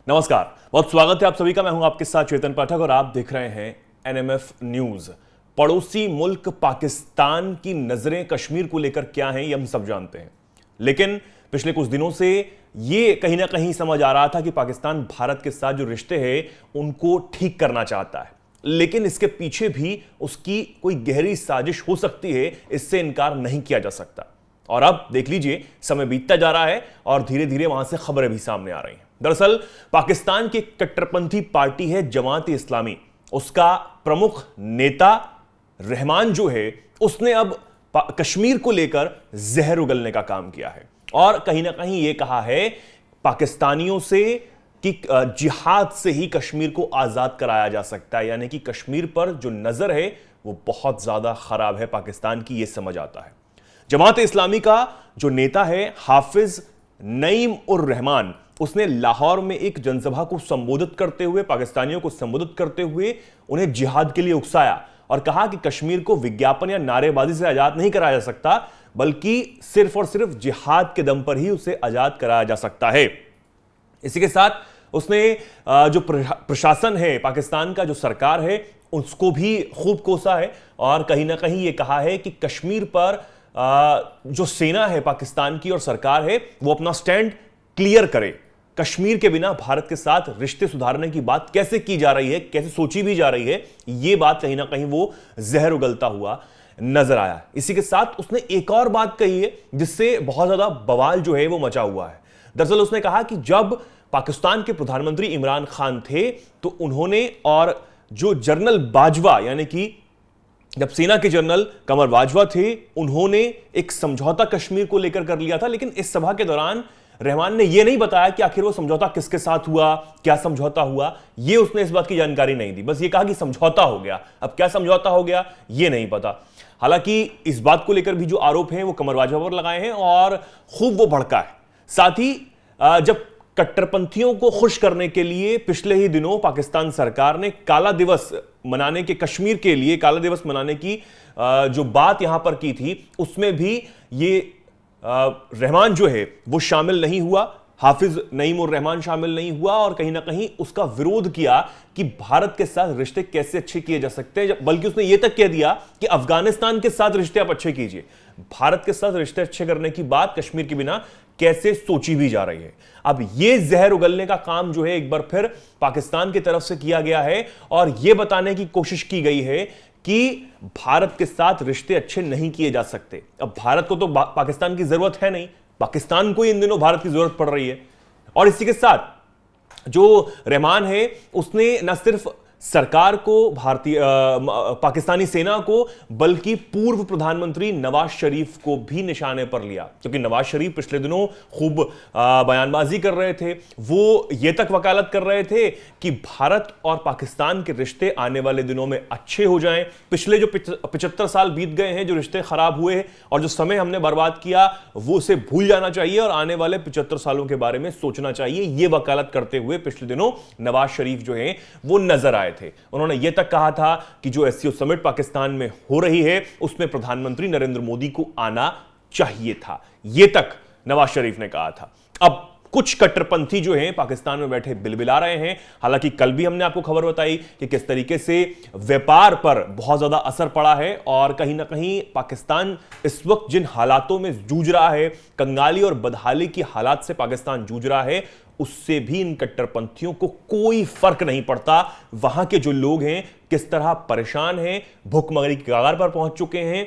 नमस्कार, बहुत स्वागत है आप सभी का। मैं हूं आपके साथ चेतन पाठक और आप देख रहे हैं एनएमएफ न्यूज। पड़ोसी मुल्क पाकिस्तान की नजरें कश्मीर को लेकर क्या हैं ये हम सब जानते हैं, लेकिन पिछले कुछ दिनों से ये कहीं ना कहीं समझ आ रहा था कि पाकिस्तान भारत के साथ जो रिश्ते हैं उनको ठीक करना चाहता है, लेकिन इसके पीछे भी उसकी कोई गहरी साजिश हो सकती है, इससे इनकार नहीं किया जा सकता। और अब देख लीजिए, समय बीतता जा रहा है और धीरे धीरे वहां से खबरें भी सामने आ रही हैं। दरअसल पाकिस्तान की कट्टरपंथी पार्टी है जमात इस्लामी, उसका प्रमुख नेता रहमान जो है उसने अब कश्मीर को लेकर जहर उगलने का काम किया है और कहीं ना कहीं यह कहा है पाकिस्तानियों से कि जिहाद से ही कश्मीर को आजाद कराया जा सकता है, यानी कि कश्मीर पर जो नजर है वो बहुत ज्यादा खराब है पाकिस्तान की, यह समझ आता है। जमात इस्लामी का जो नेता है हाफिज नईम उर रहमान, उसने लाहौर में एक जनसभा को संबोधित करते हुए, पाकिस्तानियों को संबोधित करते हुए उन्हें जिहाद के लिए उकसाया और कहा कि कश्मीर को विज्ञापन या नारेबाजी से आजाद नहीं कराया जा सकता, बल्कि सिर्फ और सिर्फ जिहाद के दम पर ही उसे आजाद कराया जा सकता है। इसी के साथ उसने जो प्रशासन है पाकिस्तान का, जो सरकार है, उसको भी खूब कोसा है और कहीं ना कहीं यह कहा है कि कश्मीर पर जो सेना है पाकिस्तान की और सरकार है वो अपना स्टैंड क्लियर करे। कश्मीर के बिना भारत के साथ रिश्ते सुधारने की बात कैसे की जा रही है, कैसे सोची भी जा रही है, यह बात कहीं ना कहीं वो जहर उगलता हुआ नजर आया। इसी के साथ उसने एक और बात कही है जिससे बहुत ज्यादा बवाल जो है वो मचा हुआ है। दरअसल उसने कहा कि जब पाकिस्तान के प्रधानमंत्री इमरान खान थे तो उन्होंने और जो जनरल बाजवा, यानी कि जब सेना के जनरल कमर बाजवा थे, उन्होंने एक समझौता कश्मीर को लेकर कर लिया था, लेकिन इस सभा के दौरान रहमान ने यह नहीं बताया कि आखिर वो समझौता किसके साथ हुआ, क्या समझौता हुआ, ये उसने इस बात की जानकारी नहीं दी। बस ये कहा कि समझौता हो गया। अब क्या समझौता हो गया ये नहीं पता। हालांकि इस बात को लेकर भी जो आरोप हैं वो कमर बाजवा पर लगाए हैं और खूब वो भड़का है। साथ ही जब कट्टरपंथियों को खुश करने के लिए पिछले ही दिनों पाकिस्तान सरकार ने काला दिवस मनाने के, कश्मीर के लिए काला दिवस मनाने की जो बात यहां पर की थी, उसमें भी ये रहमान जो है वो शामिल नहीं हुआ, हाफिज नईम उर रहमान शामिल नहीं हुआ और कहीं ना कहीं उसका विरोध किया कि भारत के साथ रिश्ते कैसे अच्छे किए जा सकते हैं, बल्कि उसने यह तक कह दिया कि अफगानिस्तान के साथ रिश्ते आप अच्छे कीजिए। भारत के साथ रिश्ते अच्छे करने की बात कश्मीर के बिना कैसे सोची भी जा रही है। अब यह जहर उगलने का काम जो है एक बार फिर पाकिस्तान की तरफ से किया गया है और यह बताने की कोशिश की गई है कि भारत के साथ रिश्ते अच्छे नहीं किए जा सकते। अब भारत को तो पाकिस्तान की जरूरत है नहीं, पाकिस्तान को इन दिनों भारत की जरूरत पड़ रही है। और इसी के साथ जो रहमान है उसने न सिर्फ सरकार को, पाकिस्तानी सेना को, बल्कि पूर्व प्रधानमंत्री नवाज शरीफ को भी निशाने पर लिया, क्योंकि नवाज शरीफ पिछले दिनों खूब बयानबाजी कर रहे थे। वो ये तक वकालत कर रहे थे कि भारत और पाकिस्तान के रिश्ते आने वाले दिनों में अच्छे हो जाएं। पिछले जो 75 साल बीत गए हैं, जो रिश्ते खराब हुए हैं और जो समय हमने बर्बाद किया, वो उसे भूल जाना चाहिए और आने वाले 75 सालों के बारे में सोचना चाहिए। ये वकालत करते हुए पिछले दिनों नवाज शरीफ जो है वो नजर आए थे। उन्होंने यह तक कहा था कि जो एससीओ समिट पाकिस्तान में हो रही है उसमें प्रधानमंत्री नरेंद्र मोदी को आना चाहिए था, यह तक नवाज शरीफ ने कहा था। अब कुछ कट्टरपंथी जो हैं पाकिस्तान में बैठे बिलबिला रहे हैं। हालांकि कल भी हमने आपको खबर बताई कि किस तरीके से व्यापार पर बहुत ज्यादा असर पड़ा है और कहीं ना कहीं पाकिस्तान इस वक्त जिन हालातों में जूझ रहा है, कंगाली और बदहाली की हालात से पाकिस्तान जूझ रहा है, उससे भी इन कट्टरपंथियों को कोई फर्क नहीं पड़ता। वहां के जो लोग हैं किस तरह परेशान हैं, भूखमरी की कगार पर पहुंच चुके हैं,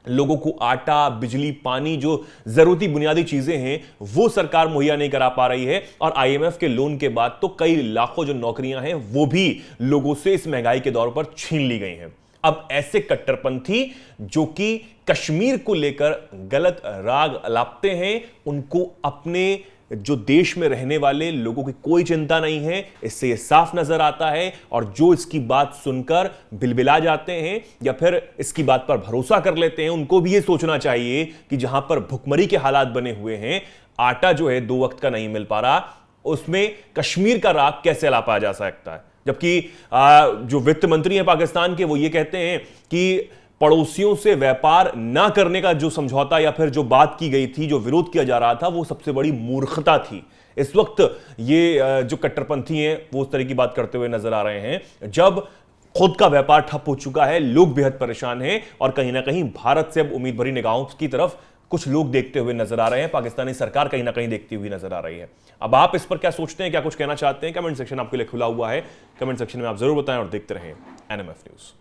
लोगों को आटा, बिजली, पानी, जो जरूरी बुनियादी चीजें हैं वो सरकार मुहैया नहीं करा पा रही है। और आईएमएफ के लोन के बाद तो कई लाखों जो नौकरियां हैं वो भी लोगों से इस महंगाई के दौर पर छीन ली गई हैं। अब ऐसे कट्टरपंथी जो कि कश्मीर को लेकर गलत राग अलापते हैं, उनको अपने जो देश में रहने वाले लोगों की कोई चिंता नहीं है, इससे यह साफ नजर आता है। और जो इसकी बात सुनकर बिलबिला जाते हैं या फिर इसकी बात पर भरोसा कर लेते हैं, उनको भी यह सोचना चाहिए कि जहां पर भुखमरी के हालात बने हुए हैं, आटा जो है 2 वक्त का नहीं मिल पा रहा, उसमें कश्मीर का राग कैसे अलापा जा सकता है। जबकि जो वित्त मंत्री हैं पाकिस्तान के, वो ये कहते हैं कि पड़ोसियों से व्यापार ना करने का जो समझौता या फिर जो बात की गई थी, जो विरोध किया जा रहा था, वो सबसे बड़ी मूर्खता थी। इस वक्त ये जो कट्टरपंथी हैं वो उस तरह की बात करते हुए नजर आ रहे हैं जब खुद का व्यापार ठप हो चुका है, लोग बेहद परेशान हैं और कहीं ना कहीं भारत से अब उम्मीद भरी निगाहों की तरफ कुछ लोग देखते हुए नजर आ रहे हैं, पाकिस्तानी सरकार कहीं ना कहीं देखती हुई नजर आ रही है। अब आप इस पर क्या सोचते हैं, क्या कुछ कहना चाहते हैं? कमेंट सेक्शन आपके लिए खुला हुआ है, कमेंट सेक्शन में आप जरूर बताएं और देखते रहें एनएमएफ न्यूज।